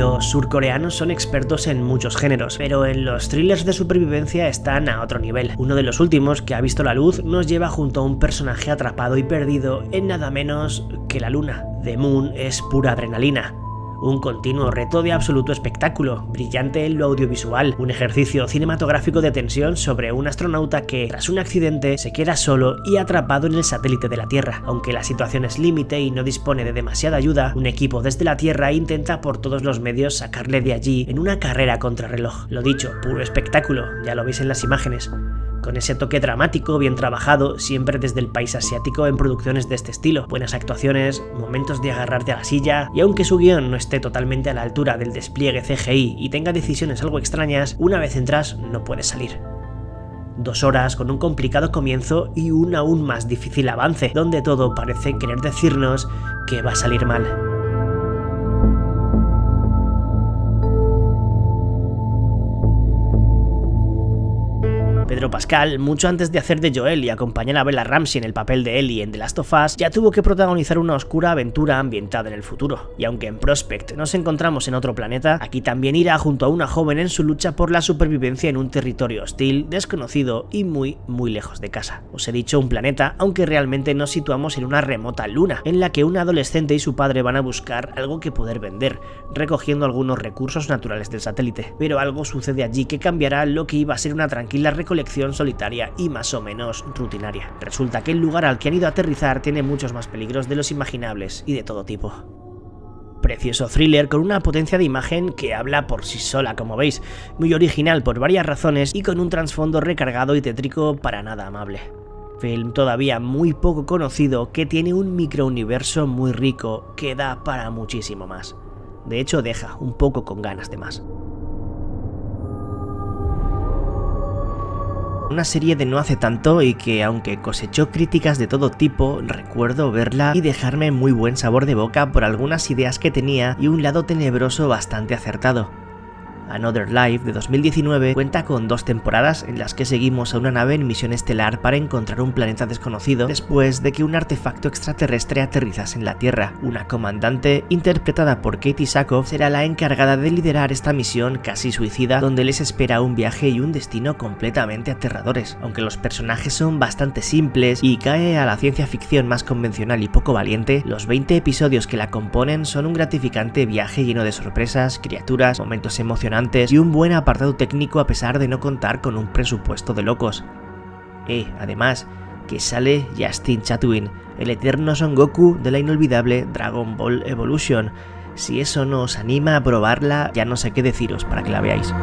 Los surcoreanos son expertos en muchos géneros, pero en los thrillers de supervivencia están a otro nivel. Uno de los últimos que ha visto la luz nos lleva junto a un personaje atrapado y perdido en nada menos que la luna. The Moon es pura adrenalina. Un continuo reto de absoluto espectáculo, brillante en lo audiovisual, un ejercicio cinematográfico de tensión sobre un astronauta que, tras un accidente, se queda solo y atrapado en el satélite de la Tierra. Aunque la situación es límite y no dispone de demasiada ayuda, un equipo desde la Tierra intenta por todos los medios sacarle de allí en una carrera contrarreloj. Lo dicho, puro espectáculo, ya lo veis en las imágenes. Con ese toque dramático bien trabajado, siempre desde el país asiático en producciones de este estilo. Buenas actuaciones, momentos de agarrarte a la silla, y aunque su guión no esté totalmente a la altura del despliegue CGI y tenga decisiones algo extrañas, una vez entras no puedes salir. 2 horas con un complicado comienzo y un aún más difícil avance, donde todo parece querer decirnos que va a salir mal. Pedro Pascal, mucho antes de hacer de Joel y acompañar a Bella Ramsey en el papel de Ellie en The Last of Us, ya tuvo que protagonizar una oscura aventura ambientada en el futuro. Y aunque en Prospect nos encontramos en otro planeta, aquí también irá junto a una joven en su lucha por la supervivencia en un territorio hostil, desconocido y muy lejos de casa. Os he dicho un planeta, aunque realmente nos situamos en una remota luna, en la que un adolescente y su padre van a buscar algo que poder vender, recogiendo algunos recursos naturales del satélite. Pero algo sucede allí que cambiará lo que iba a ser una tranquila recolección solitaria y más o menos rutinaria. Resulta que el lugar al que han ido a aterrizar tiene muchos más peligros de los imaginables y de todo tipo. Precioso thriller con una potencia de imagen que habla por sí sola, como veis, muy original por varias razones y con un trasfondo recargado y tétrico para nada amable. Film todavía muy poco conocido que tiene un microuniverso muy rico que da para muchísimo más. De hecho, deja un poco con ganas de más. Una serie de no hace tanto y que, aunque cosechó críticas de todo tipo, recuerdo verla y dejarme muy buen sabor de boca por algunas ideas que tenía y un lado tenebroso bastante acertado. Another Life de 2019 cuenta con 2 temporadas en las que seguimos a una nave en misión estelar para encontrar un planeta desconocido después de que un artefacto extraterrestre aterrizase en la Tierra. Una comandante, interpretada por Katie Sackhoff, será la encargada de liderar esta misión casi suicida, donde les espera un viaje y un destino completamente aterradores. Aunque los personajes son bastante simples y cae a la ciencia ficción más convencional y poco valiente, los 20 episodios que la componen son un gratificante viaje lleno de sorpresas, criaturas, momentos emocionantes y un buen apartado técnico a pesar de no contar con un presupuesto de locos. Además, que sale Justin Chatwin, el eterno Son Goku de la inolvidable Dragon Ball Evolution. Si eso no os anima a probarla, ya no sé qué deciros para que la veáis.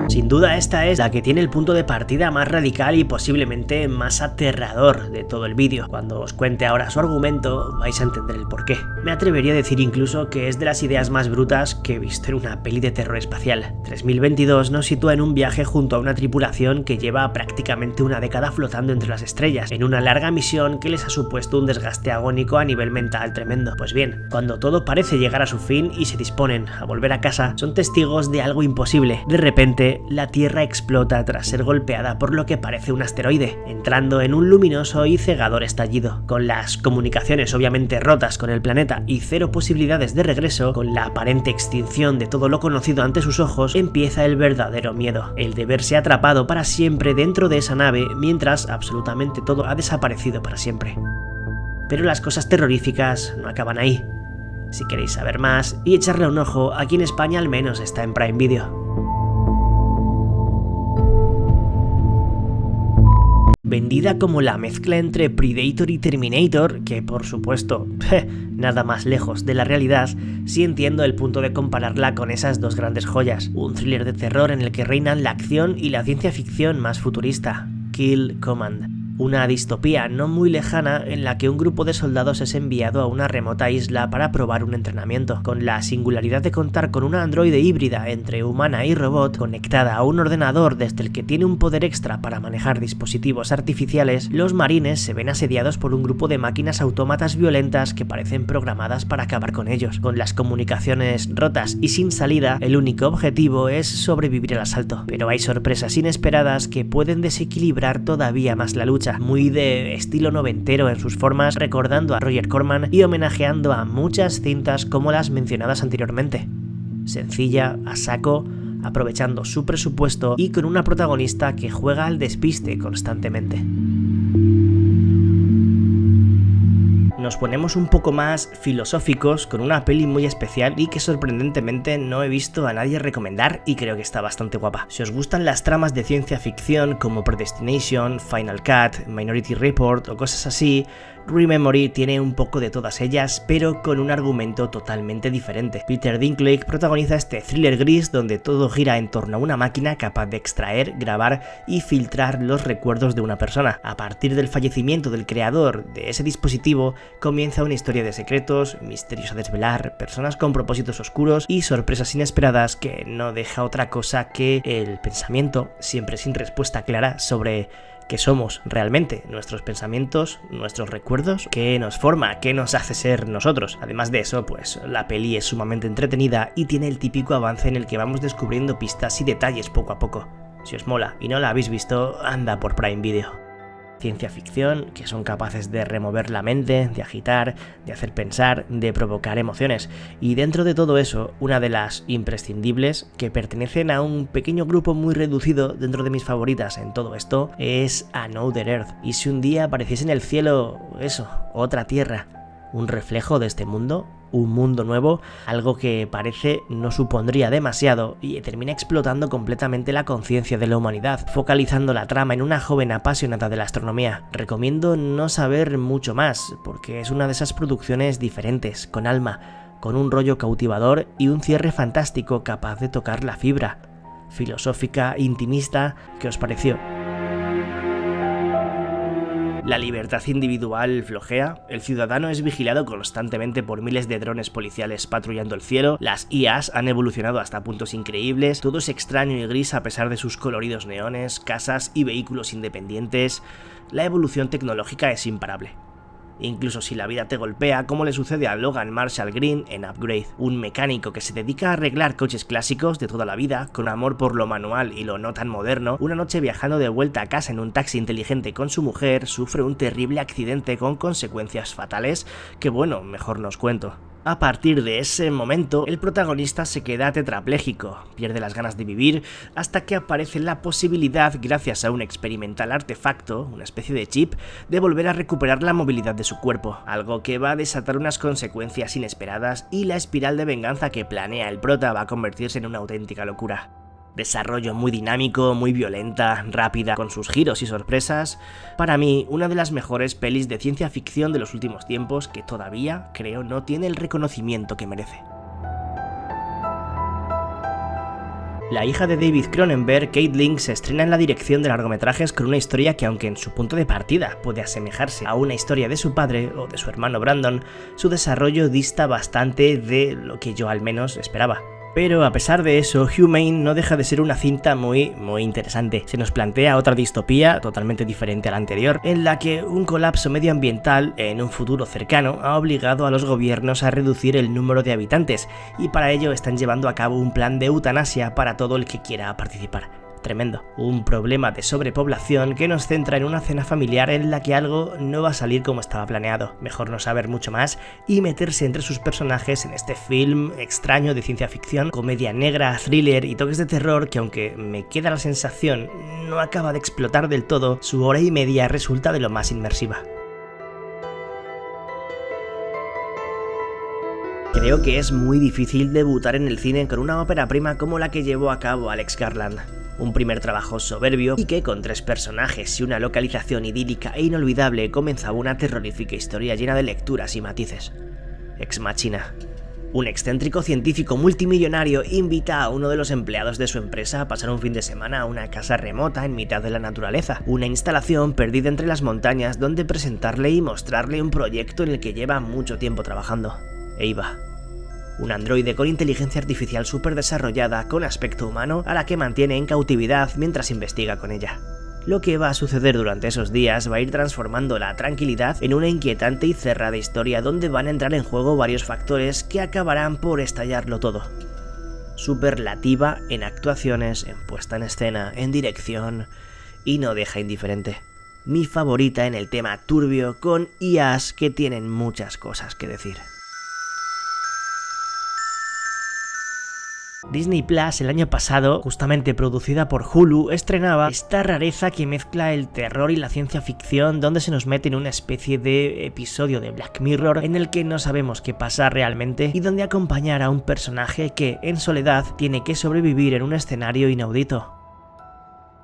Sin duda esta es la que tiene el punto de partida más radical y posiblemente más aterrador de todo el vídeo. Cuando os cuente ahora su argumento vais a entender el porqué. Me atrevería a decir incluso que es de las ideas más brutas que he visto en una peli de terror espacial. 3022 nos sitúa en un viaje junto a una tripulación que lleva prácticamente una década flotando entre las estrellas, en una larga misión que les ha supuesto un desgaste agónico a nivel mental tremendo. Pues bien, cuando todo parece llegar a su fin y se disponen a volver a casa, son testigos de algo imposible. De repente, la Tierra explota tras ser golpeada por lo que parece un asteroide, entrando en un luminoso y cegador estallido. Con las comunicaciones obviamente rotas con el planeta y 0 posibilidades de regreso, con la aparente extinción de todo lo conocido ante sus ojos, empieza el verdadero miedo, el de verse atrapado para siempre dentro de esa nave mientras absolutamente todo ha desaparecido para siempre. Pero las cosas terroríficas no acaban ahí. Si queréis saber más y echarle un ojo, aquí en España al menos está en Prime Video. Vendida como la mezcla entre Predator y Terminator, que por supuesto, nada más lejos de la realidad, sí entiendo el punto de compararla con esas 2 grandes joyas. Un thriller de terror en el que reinan la acción y la ciencia ficción más futurista, Kill Command. Una distopía no muy lejana en la que un grupo de soldados es enviado a una remota isla para probar un entrenamiento, con la singularidad de contar con una androide híbrida entre humana y robot conectada a un ordenador desde el que tiene un poder extra para manejar dispositivos artificiales. Los marines se ven asediados por un grupo de máquinas autómatas violentas que parecen programadas para acabar con ellos. Con las comunicaciones rotas y sin salida, el único objetivo es sobrevivir al asalto, pero hay sorpresas inesperadas que pueden desequilibrar todavía más la lucha, tocha, muy de estilo noventero en sus formas, recordando a Roger Corman y homenajeando a muchas cintas como las mencionadas anteriormente. Sencilla, a saco, aprovechando su presupuesto y con una protagonista que juega al despiste constantemente. Nos ponemos un poco más filosóficos con una peli muy especial y que sorprendentemente no he visto a nadie recomendar y creo que está bastante guapa. Si os gustan las tramas de ciencia ficción como Predestination, Final Cut, Minority Report o cosas así, Rememory tiene un poco de todas ellas, pero con un argumento totalmente diferente. Peter Dinklage protagoniza este thriller gris donde todo gira en torno a una máquina capaz de extraer, grabar y filtrar los recuerdos de una persona. A partir del fallecimiento del creador de ese dispositivo, comienza una historia de secretos, misterios a desvelar, personas con propósitos oscuros y sorpresas inesperadas que no deja otra cosa que el pensamiento, siempre sin respuesta clara, sobre qué somos realmente, nuestros pensamientos, nuestros recuerdos, qué nos forma, qué nos hace ser nosotros. Además de eso, pues la peli es sumamente entretenida y tiene el típico avance en el que vamos descubriendo pistas y detalles poco a poco. Si os mola y no la habéis visto, anda por Prime Video. Ciencia ficción, que son capaces de remover la mente, de agitar, de hacer pensar, de provocar emociones. Y dentro de todo eso, una de las imprescindibles, que pertenecen a un pequeño grupo muy reducido dentro de mis favoritas en todo esto, es Another Earth. Y si un día apareciese en el cielo, eso, otra tierra, un reflejo de este mundo, un mundo nuevo, algo que parece no supondría demasiado y termina explotando completamente la conciencia de la humanidad, focalizando la trama en una joven apasionada de la astronomía. Recomiendo no saber mucho más, porque es una de esas producciones diferentes, con alma, con un rollo cautivador y un cierre fantástico capaz de tocar la fibra. Filosófica, intimista, ¿qué os pareció? La libertad individual flojea, el ciudadano es vigilado constantemente por miles de drones policiales patrullando el cielo, las IAs han evolucionado hasta puntos increíbles, todo es extraño y gris a pesar de sus coloridos neones, casas y vehículos independientes. La evolución tecnológica es imparable. Incluso si la vida te golpea, como le sucede a Logan Marshall Green en Upgrade, un mecánico que se dedica a arreglar coches clásicos de toda la vida, con amor por lo manual y lo no tan moderno. Una noche viajando de vuelta a casa en un taxi inteligente con su mujer, sufre un terrible accidente con consecuencias fatales que, bueno, mejor no os cuento. A partir de ese momento, el protagonista se queda tetrapléjico, pierde las ganas de vivir, hasta que aparece la posibilidad, gracias a un experimental artefacto, una especie de chip, de volver a recuperar la movilidad de su cuerpo, algo que va a desatar unas consecuencias inesperadas y la espiral de venganza que planea el prota va a convertirse en una auténtica locura. Desarrollo muy dinámico, muy violenta, rápida, con sus giros y sorpresas. Para mí, una de las mejores pelis de ciencia ficción de los últimos tiempos que todavía, creo, no tiene el reconocimiento que merece. La hija de David Cronenberg, Caitlin, se estrena en la dirección de largometrajes con una historia que, aunque en su punto de partida puede asemejarse a una historia de su padre o de su hermano Brandon, su desarrollo dista bastante de lo que yo al menos esperaba. Pero a pesar de eso, Humane no deja de ser una cinta muy interesante. Se nos plantea otra distopía totalmente diferente a la anterior, en la que un colapso medioambiental en un futuro cercano ha obligado a los gobiernos a reducir el número de habitantes, y para ello están llevando a cabo un plan de eutanasia para todo el que quiera participar. Tremendo. Un problema de sobrepoblación que nos centra en una cena familiar en la que algo no va a salir como estaba planeado. Mejor no saber mucho más y meterse entre sus personajes en este film extraño de ciencia ficción, comedia negra, thriller y toques de terror que, aunque me queda la sensación no acaba de explotar del todo, su hora y media resulta de lo más inmersiva. Creo que es muy difícil debutar en el cine con una ópera prima como la que llevó a cabo Alex Garland. Un primer trabajo soberbio y que, con 3 personajes y una localización idílica e inolvidable, comenzaba una terrorífica historia llena de lecturas y matices. Ex Machina. Un excéntrico científico multimillonario invita a uno de los empleados de su empresa a pasar un fin de semana a una casa remota en mitad de la naturaleza, una instalación perdida entre las montañas donde presentarle y mostrarle un proyecto en el que lleva mucho tiempo trabajando. Eva. Un androide con inteligencia artificial súper desarrollada, con aspecto humano, a la que mantiene en cautividad mientras investiga con ella. Lo que va a suceder durante esos días va a ir transformando la tranquilidad en una inquietante y cerrada historia donde van a entrar en juego varios factores que acabarán por estallarlo todo. Superlativa en actuaciones, en puesta en escena, en dirección, y no deja indiferente. mi favorita en el tema turbio, con IAs que tienen muchas cosas que decir. Disney Plus el año pasado, justamente producida por Hulu, estrenaba esta rareza que mezcla el terror y la ciencia ficción, donde se nos mete en una especie de episodio de Black Mirror en el que no sabemos qué pasa realmente y donde acompañar a un personaje que, en soledad, tiene que sobrevivir en un escenario inaudito.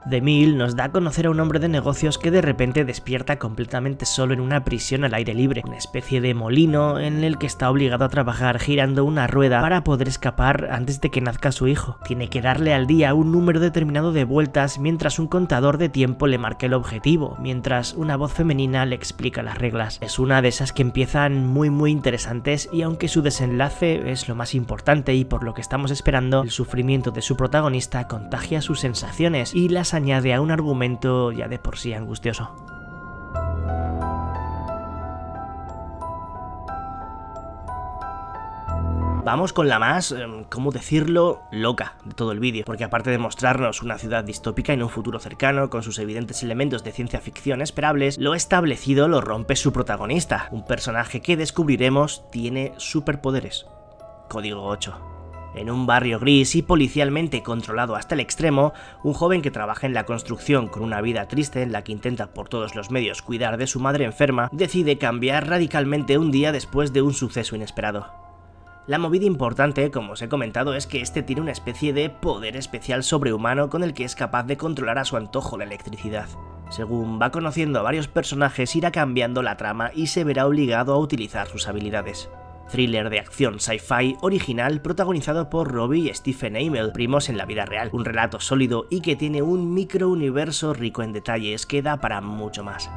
The Mill nos da a conocer a un hombre de negocios que de repente despierta completamente solo en una prisión al aire libre, una especie de molino en el que está obligado a trabajar girando una rueda para poder escapar antes de que nazca su hijo. Tiene que darle al día un número determinado de vueltas mientras un contador de tiempo le marca el objetivo, mientras una voz femenina le explica las reglas. Es una de esas que empiezan muy interesantes y aunque su desenlace es lo más importante y por lo que estamos esperando, el sufrimiento de su protagonista contagia sus sensaciones y las añade a un argumento ya de por sí angustioso. Vamos con la más, ¿cómo decirlo?, loca de todo el vídeo, porque aparte de mostrarnos una ciudad distópica en un futuro cercano, con sus evidentes elementos de ciencia ficción esperables, lo establecido lo rompe su protagonista, un personaje que descubriremos tiene superpoderes. Código 8. En un barrio gris y policialmente controlado hasta el extremo, un joven que trabaja en la construcción con una vida triste en la que intenta por todos los medios cuidar de su madre enferma, decide cambiar radicalmente un día después de un suceso inesperado. La movida importante, como os he comentado, es que este tiene una especie de poder especial sobrehumano con el que es capaz de controlar a su antojo la electricidad. Según va conociendo a varios personajes, irá cambiando la trama y se verá obligado a utilizar sus habilidades. Thriller de acción sci-fi original protagonizado por Robbie y Stephen Amell, primos en la vida real. Un relato sólido y que tiene un microuniverso rico en detalles que da para mucho más.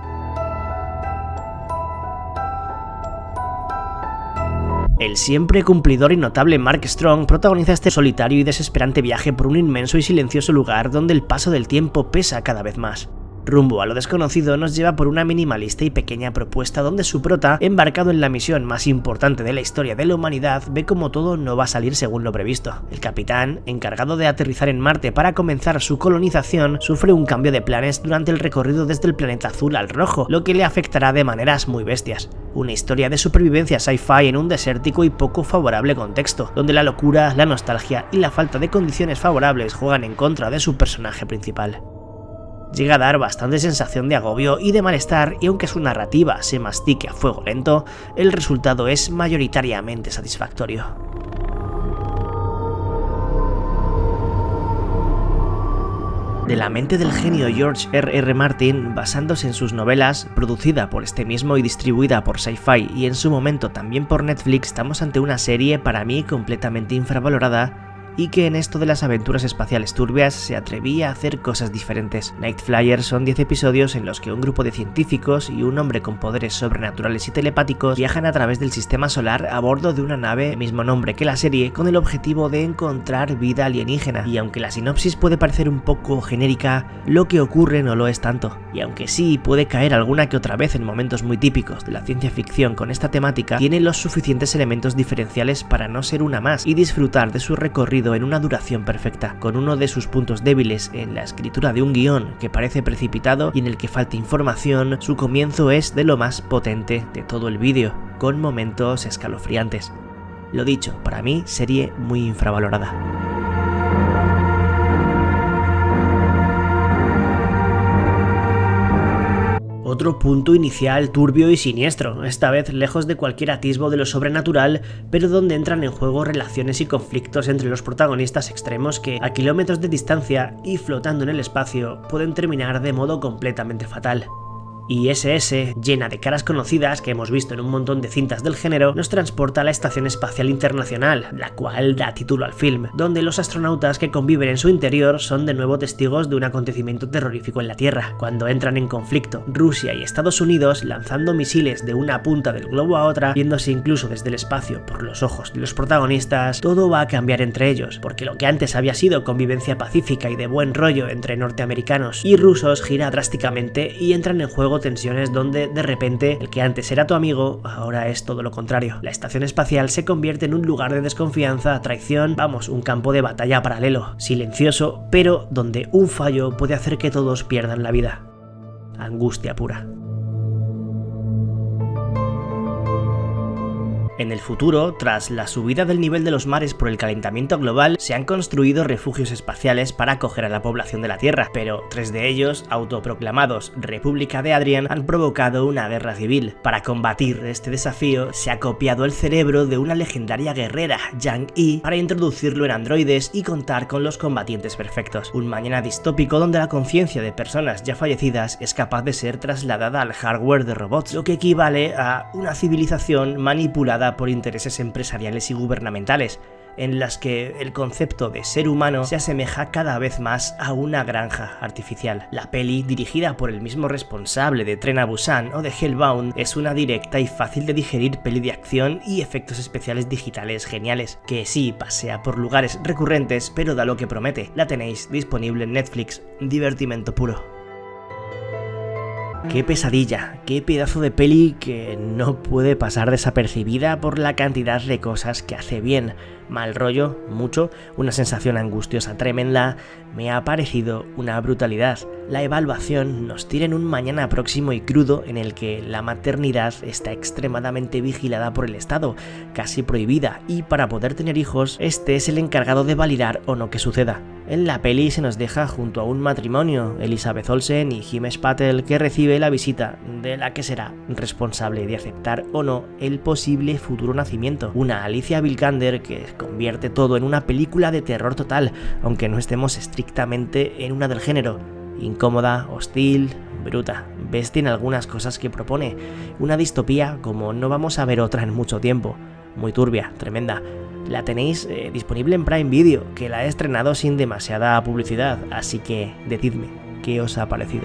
El siempre cumplidor y notable Mark Strong protagoniza este solitario y desesperante viaje por un inmenso y silencioso lugar donde el paso del tiempo pesa cada vez más. Rumbo a lo desconocido nos lleva por una minimalista y pequeña propuesta donde su prota, embarcado en la misión más importante de la historia de la humanidad, ve como todo no va a salir según lo previsto. El capitán, encargado de aterrizar en Marte para comenzar su colonización, sufre un cambio de planes durante el recorrido desde el planeta azul al rojo, lo que le afectará de maneras muy bestias. Una historia de supervivencia sci-fi en un desértico y poco favorable contexto, donde la locura, la nostalgia y la falta de condiciones favorables juegan en contra de su personaje principal. Llega a dar bastante sensación de agobio y de malestar, y aunque su narrativa se mastique a fuego lento, el resultado es mayoritariamente satisfactorio. De la mente del genio George R.R. Martin, basándose en sus novelas, producida por este mismo y distribuida por Sci-Fi y en su momento también por Netflix, estamos ante una serie para mí completamente infravalorada y que en esto de las aventuras espaciales turbias se atrevía a hacer cosas diferentes. Night Flyers son 10 episodios en los que un grupo de científicos y un hombre con poderes sobrenaturales y telepáticos viajan a través del sistema solar a bordo de una nave de mismo nombre que la serie con el objetivo de encontrar vida alienígena, y aunque la sinopsis puede parecer un poco genérica, lo que ocurre no lo es tanto, y aunque sí puede caer alguna que otra vez en momentos muy típicos de la ciencia ficción con esta temática, tiene los suficientes elementos diferenciales para no ser una más y disfrutar de su recorrido en una duración perfecta, con uno de sus puntos débiles en la escritura de un guión que parece precipitado y en el que falta información. Su comienzo es de lo más potente de todo el vídeo, con momentos escalofriantes. Lo dicho, para mí, serie muy infravalorada. Otro punto inicial turbio y siniestro, esta vez lejos de cualquier atisbo de lo sobrenatural, pero donde entran en juego relaciones y conflictos entre los protagonistas extremos que, a kilómetros de distancia y flotando en el espacio, pueden terminar de modo completamente fatal. ISS, llena de caras conocidas que hemos visto en un montón de cintas del género, nos transporta a la Estación Espacial Internacional, la cual da título al film, donde los astronautas que conviven en su interior son de nuevo testigos de un acontecimiento terrorífico en la Tierra, cuando entran en conflicto Rusia y Estados Unidos lanzando misiles de una punta del globo a otra, viéndose incluso desde el espacio por los ojos de los protagonistas. Todo va a cambiar entre ellos, porque lo que antes había sido convivencia pacífica y de buen rollo entre norteamericanos y rusos gira drásticamente y entran en juego tensiones donde de repente el que antes era tu amigo ahora es todo lo contrario. La estación espacial se convierte en un lugar de desconfianza, traición, vamos, un campo de batalla paralelo, silencioso, pero donde un fallo puede hacer que todos pierdan la vida. angustia pura. En el futuro, tras la subida del nivel de los mares por el calentamiento global, se han construido refugios espaciales para acoger a la población de la Tierra, pero 3 de ellos, autoproclamados República de Adrian, han provocado una guerra civil. Para combatir este desafío, se ha copiado el cerebro de una legendaria guerrera, Yang Yi, para introducirlo en androides y contar con los combatientes perfectos. Un mañana distópico donde la conciencia de personas ya fallecidas es capaz de ser trasladada al hardware de robots, lo que equivale a una civilización manipulada por intereses empresariales y gubernamentales, en las que el concepto de ser humano se asemeja cada vez más a una granja artificial. La peli, dirigida por el mismo responsable de Tren a Busan o de Hellbound, es una directa y fácil de digerir peli de acción y efectos especiales digitales geniales, que sí pasea por lugares recurrentes, pero da lo que promete. La tenéis disponible en Netflix, divertimento puro. Qué pesadilla, qué pedazo de peli que no puede pasar desapercibida por la cantidad de cosas que hace bien. Mal rollo, mucho, una sensación angustiosa tremenda, me ha parecido una brutalidad. La evaluación nos tira en un mañana próximo y crudo en el que la maternidad está extremadamente vigilada por el Estado, casi prohibida, y para poder tener hijos, este es el encargado de validar o no que suceda. En la peli se nos deja junto a un matrimonio, Elizabeth Olsen y Himesh Patel, que recibe la visita de la que será responsable de aceptar o no el posible futuro nacimiento. Una Alicia Vikander que convierte todo en una película de terror total, aunque no estemos estrictamente en una del género. Incómoda, hostil, bruta, bestia en algunas cosas que propone. Una distopía como no vamos a ver otra en mucho tiempo. Muy turbia, tremenda. La tenéis disponible en Prime Video, que la he estrenado sin demasiada publicidad, así que decidme qué os ha parecido.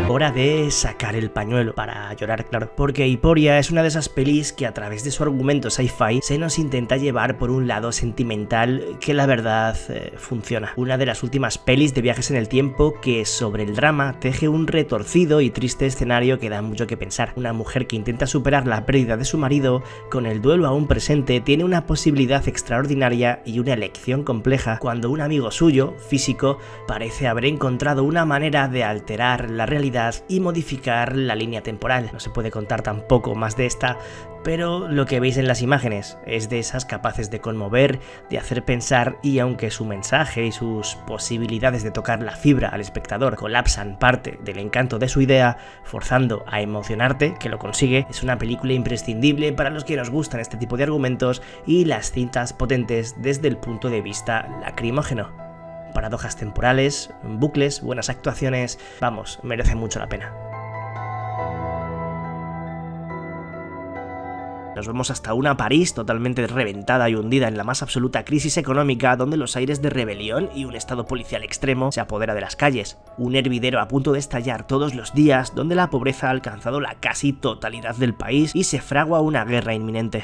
Hora de sacar el pañuelo para llorar, claro, porque Hyporia es una de esas pelis que a través de su argumento sci-fi se nos intenta llevar por un lado sentimental que la verdad funciona. Una de las últimas pelis de viajes en el tiempo que sobre el drama teje un retorcido y triste escenario que da mucho que pensar. Una mujer que intenta superar la pérdida de su marido con el duelo aún presente tiene una posibilidad extraordinaria y una elección compleja cuando un amigo suyo, físico, parece haber encontrado una manera de alterar la realidad y modificar la línea temporal. No se puede contar tampoco más de esta, pero lo que veis en las imágenes es de esas capaces de conmover, de hacer pensar, y aunque su mensaje y sus posibilidades de tocar la fibra al espectador colapsan parte del encanto de su idea, forzando a emocionarte, que lo consigue, es una película imprescindible para los que nos gustan este tipo de argumentos y las cintas potentes desde el punto de vista lacrimógeno. Paradojas temporales, bucles, buenas actuaciones, vamos, merece mucho la pena. Nos vemos hasta una París totalmente reventada y hundida en la más absoluta crisis económica, donde los aires de rebelión y un estado policial extremo se apodera de las calles. Un hervidero a punto de estallar todos los días, donde la pobreza ha alcanzado la casi totalidad del país y se fragua una guerra inminente.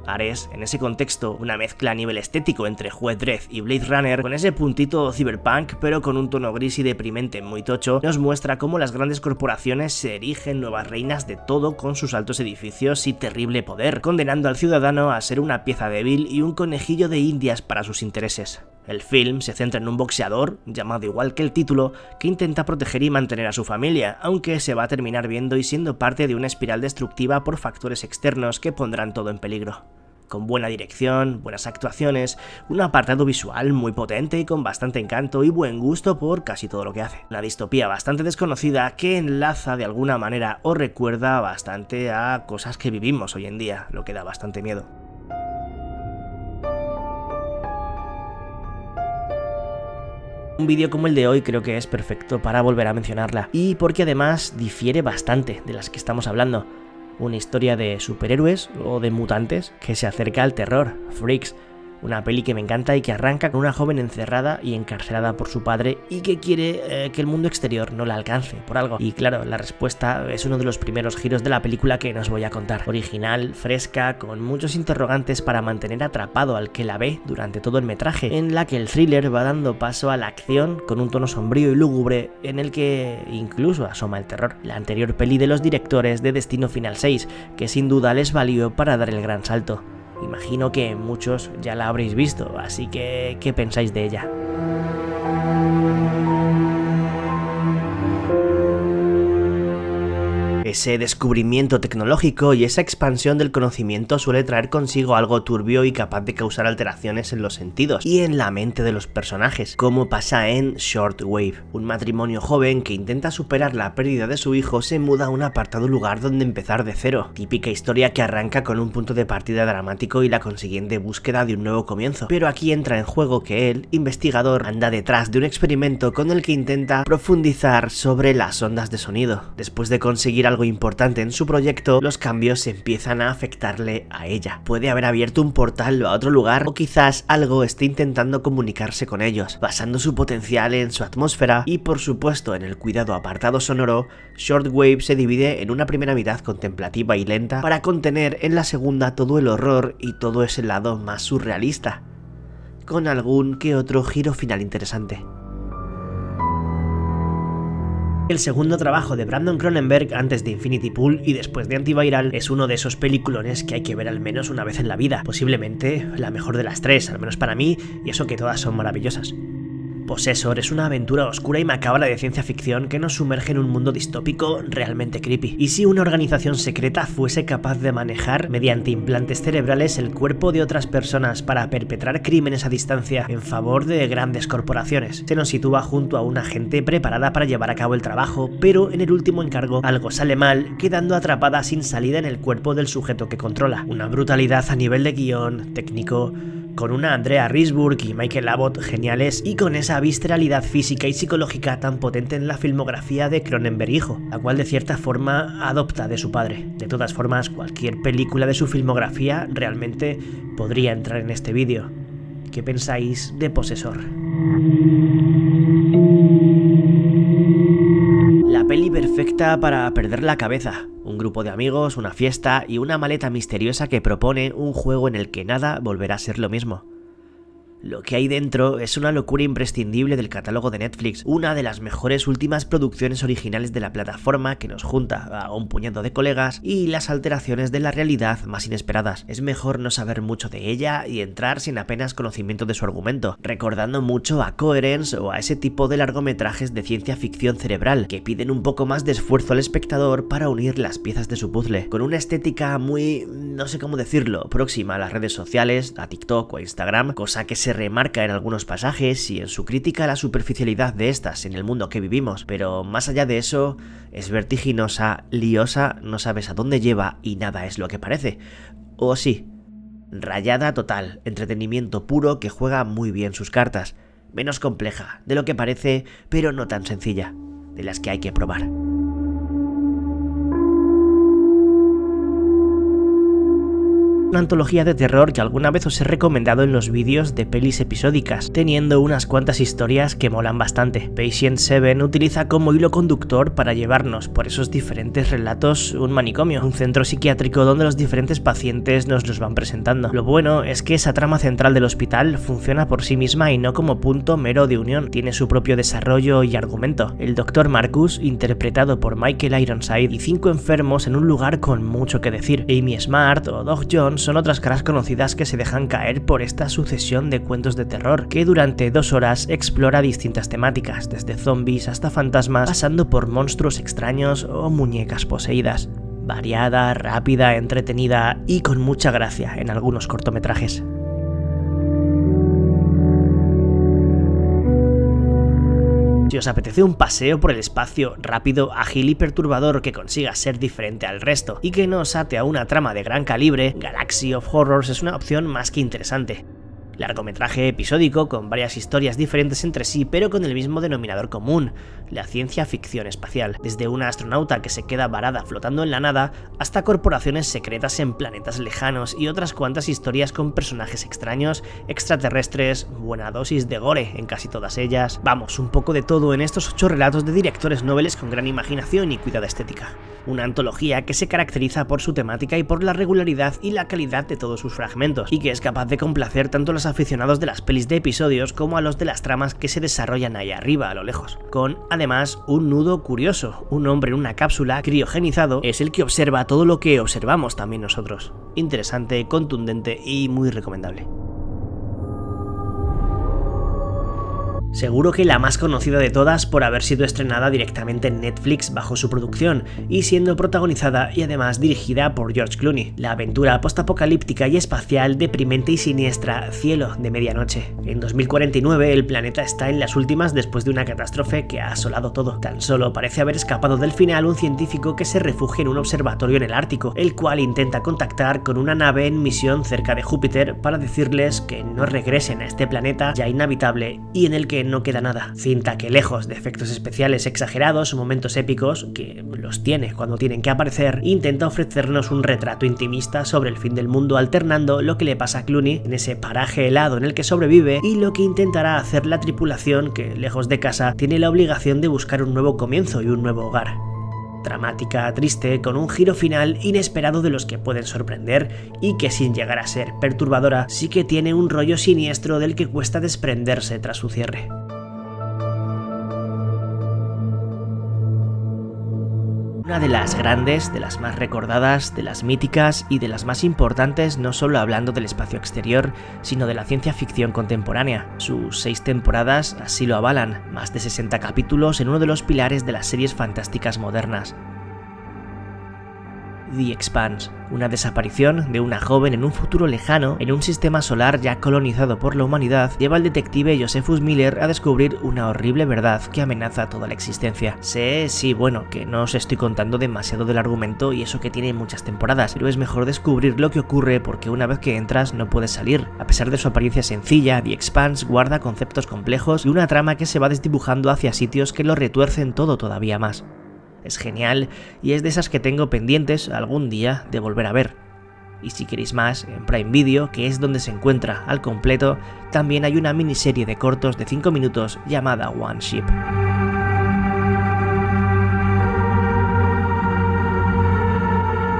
Ares, en ese contexto, una mezcla a nivel estético entre Juez Dredd y Blade Runner, con ese puntito cyberpunk pero con un tono gris y deprimente muy tocho, nos muestra cómo las grandes corporaciones se erigen nuevas reinas de todo con sus altos edificios y terrible poder, condenando al ciudadano a ser una pieza débil y un conejillo de indias para sus intereses. El film se centra en un boxeador, llamado igual que el título, que intenta proteger y mantener a su familia, aunque se va a terminar viendo y siendo parte de una espiral destructiva por factores externos que pondrán todo en peligro. Con buena dirección, buenas actuaciones, un apartado visual muy potente y con bastante encanto y buen gusto por casi todo lo que hace. Una distopía bastante desconocida que enlaza de alguna manera o recuerda bastante a cosas que vivimos hoy en día, lo que da bastante miedo. Un vídeo como el de hoy creo que es perfecto para volver a mencionarla, y porque además difiere bastante de las que estamos hablando. Una historia de superhéroes o de mutantes que se acerca al terror, Freaks. Una peli que me encanta y que arranca con una joven encerrada y encarcelada por su padre y que quiere que el mundo exterior no la alcance por algo. Y claro, la respuesta es uno de los primeros giros de la película que os voy a contar. Original, fresca, con muchos interrogantes para mantener atrapado al que la ve durante todo el metraje, en la que el thriller va dando paso a la acción con un tono sombrío y lúgubre en el que incluso asoma el terror. La anterior peli de los directores de Destino Final 6, que sin duda les valió para dar el gran salto. Imagino que muchos ya la habréis visto, así que ¿qué pensáis de ella? Ese descubrimiento tecnológico y esa expansión del conocimiento suele traer consigo algo turbio y capaz de causar alteraciones en los sentidos y en la mente de los personajes, como pasa en Shortwave. Un matrimonio joven que intenta superar la pérdida de su hijo se muda a un apartado lugar donde empezar de cero. Típica historia que arranca con un punto de partida dramático y la consiguiente búsqueda de un nuevo comienzo. Pero aquí entra en juego que el investigador anda detrás de un experimento con el que intenta profundizar sobre las ondas de sonido. Después de conseguir algo importante en su proyecto, los cambios empiezan a afectarle a ella. Puede haber abierto un portal a otro lugar o quizás algo esté intentando comunicarse con ellos. Basando su potencial en su atmósfera y por supuesto en el cuidado apartado sonoro, Shortwave se divide en una primera mitad contemplativa y lenta para contener en la segunda todo el horror y todo ese lado más surrealista, con algún que otro giro final interesante. El segundo trabajo de Brandon Cronenberg antes de Infinity Pool y después de Antiviral es uno de esos peliculones que hay que ver al menos una vez en la vida, posiblemente la mejor de las tres, al menos para mí, y eso que todas son maravillosas. Possessor es una aventura oscura y macabra de ciencia ficción que nos sumerge en un mundo distópico realmente creepy. ¿Y si una organización secreta fuese capaz de manejar mediante implantes cerebrales el cuerpo de otras personas para perpetrar crímenes a distancia en favor de grandes corporaciones? Se nos sitúa junto a una gente preparada para llevar a cabo el trabajo, pero en el último encargo algo sale mal, quedando atrapada sin salida en el cuerpo del sujeto que controla. Una brutalidad a nivel de guión, técnico, con una Andrea Riseborough y Michael Abbott geniales y con esa visceralidad física y psicológica tan potente en la filmografía de Cronenberg hijo, la cual de cierta forma adopta de su padre. De todas formas, cualquier película de su filmografía realmente podría entrar en este vídeo. ¿Qué pensáis de Possessor? La peli perfecta para perder la cabeza. Un grupo de amigos, una fiesta y una maleta misteriosa que propone un juego en el que nada volverá a ser lo mismo. Lo que hay dentro es una locura imprescindible del catálogo de Netflix, una de las mejores últimas producciones originales de la plataforma que nos junta a un puñado de colegas y las alteraciones de la realidad más inesperadas. Es mejor no saber mucho de ella y entrar sin apenas conocimiento de su argumento, recordando mucho a Coherence o a ese tipo de largometrajes de ciencia ficción cerebral que piden un poco más de esfuerzo al espectador para unir las piezas de su puzzle, con una estética muy, no sé cómo decirlo, próxima a las redes sociales, a TikTok o a Instagram, cosa que se remarca en algunos pasajes y en su crítica a la superficialidad de estas en el mundo que vivimos, pero más allá de eso, es vertiginosa, liosa, no sabes a dónde lleva y nada es lo que parece. O sí, rayada total, entretenimiento puro que juega muy bien sus cartas, menos compleja de lo que parece, pero no tan sencilla, de las que hay que probar. Una antología de terror que alguna vez os he recomendado en los vídeos de pelis episódicas, teniendo unas cuantas historias que molan bastante. Patient 7 utiliza como hilo conductor para llevarnos por esos diferentes relatos un manicomio, un centro psiquiátrico donde los diferentes pacientes nos los van presentando. Lo bueno es que esa trama central del hospital funciona por sí misma y no como punto mero de unión, tiene su propio desarrollo y argumento. El Dr. Marcus, interpretado por Michael Ironside, y 5 enfermos en un lugar con mucho que decir. Amy Smart o Doc Jones son otras caras conocidas que se dejan caer por esta sucesión de cuentos de terror, que durante 2 horas explora distintas temáticas, desde zombies hasta fantasmas, pasando por monstruos extraños o muñecas poseídas. Variada, rápida, entretenida y con mucha gracia en algunos cortometrajes. Si os apetece un paseo por el espacio rápido, ágil y perturbador que consiga ser diferente al resto y que no os ate a una trama de gran calibre, Galaxy of Horrors es una opción más que interesante. Largometraje episódico con varias historias diferentes entre sí, pero con el mismo denominador común, la ciencia ficción espacial. Desde una astronauta que se queda varada flotando en la nada, hasta corporaciones secretas en planetas lejanos y otras cuantas historias con personajes extraños, extraterrestres, buena dosis de gore en casi todas ellas. Vamos, un poco de todo en estos 8 relatos de directores noveles con gran imaginación y cuidada estética. Una antología que se caracteriza por su temática y por la regularidad y la calidad de todos sus fragmentos, y que es capaz de complacer tanto a los aficionados de las pelis de episodios como a los de las tramas que se desarrollan ahí arriba a lo lejos. Con, además, un nudo curioso. Un hombre en una cápsula criogenizado es el que observa todo lo que observamos también nosotros. Interesante, contundente y muy recomendable. Seguro que la más conocida de todas por haber sido estrenada directamente en Netflix bajo su producción y siendo protagonizada y además dirigida por George Clooney, la aventura postapocalíptica y espacial deprimente y siniestra Cielo de Medianoche. En 2049 el planeta está en las últimas después de una catástrofe que ha asolado todo. Tan solo parece haber escapado del final un científico que se refugia en un observatorio en el Ártico, el cual intenta contactar con una nave en misión cerca de Júpiter para decirles que no regresen a este planeta ya inhabitable y en el que no queda nada. Cinta que, lejos de efectos especiales exagerados o momentos épicos, que los tiene cuando tienen que aparecer, intenta ofrecernos un retrato intimista sobre el fin del mundo, alternando lo que le pasa a Clooney en ese paraje helado en el que sobrevive y lo que intentará hacer la tripulación que, lejos de casa, tiene la obligación de buscar un nuevo comienzo y un nuevo hogar. Dramática, triste, con un giro final inesperado de los que pueden sorprender y que, sin llegar a ser perturbadora, sí que tiene un rollo siniestro del que cuesta desprenderse tras su cierre. Una de las grandes, de las más recordadas, de las míticas y de las más importantes, no solo hablando del espacio exterior, sino de la ciencia ficción contemporánea. Sus 6 temporadas así lo avalan, más de 60 capítulos en uno de los pilares de las series fantásticas modernas. The Expanse, una desaparición de una joven en un futuro lejano en un sistema solar ya colonizado por la humanidad, lleva al detective Josephus Miller a descubrir una horrible verdad que amenaza toda la existencia. Sé, sí, bueno, que no os estoy contando demasiado del argumento y eso que tiene muchas temporadas, pero es mejor descubrir lo que ocurre porque una vez que entras no puedes salir. A pesar de su apariencia sencilla, The Expanse guarda conceptos complejos y una trama que se va desdibujando hacia sitios que lo retuercen todo todavía más. Es genial y es de esas que tengo pendientes algún día de volver a ver. Y si queréis más, en Prime Video, que es donde se encuentra al completo, también hay una miniserie de cortos de 5 minutos llamada One Ship.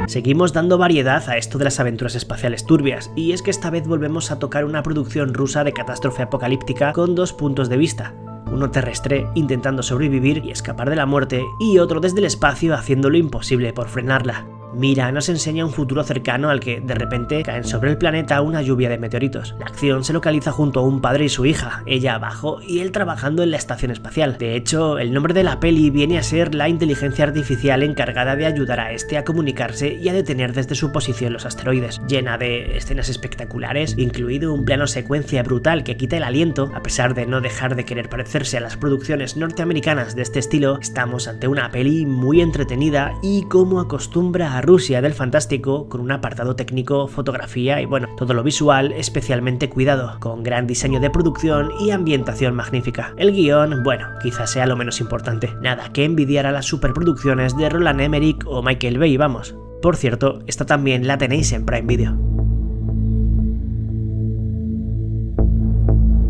Seguimos dando variedad a esto de las aventuras espaciales turbias, y es que esta vez volvemos a tocar una producción rusa de catástrofe apocalíptica con 2 puntos de vista. Uno terrestre intentando sobrevivir y escapar de la muerte, y otro desde el espacio haciendo lo imposible por frenarla. Mira nos enseña un futuro cercano al que de repente caen sobre el planeta una lluvia de meteoritos. La acción se localiza junto a un padre y su hija, ella abajo y él trabajando en la estación espacial. De hecho, el nombre de la peli viene a ser la inteligencia artificial encargada de ayudar a este a comunicarse y a detener desde su posición los asteroides. Llena de escenas espectaculares, incluido un plano secuencia brutal que quita el aliento. A pesar de no dejar de querer parecerse a las producciones norteamericanas de este estilo, estamos ante una peli muy entretenida y como acostumbra a Rusia del fantástico, con un apartado técnico, fotografía y bueno, todo lo visual especialmente cuidado, con gran diseño de producción y ambientación magnífica. El guión, bueno, quizás sea lo menos importante, nada que envidiar a las superproducciones de Roland Emmerich o Michael Bay, vamos. Por cierto, esta también la tenéis en Prime Video.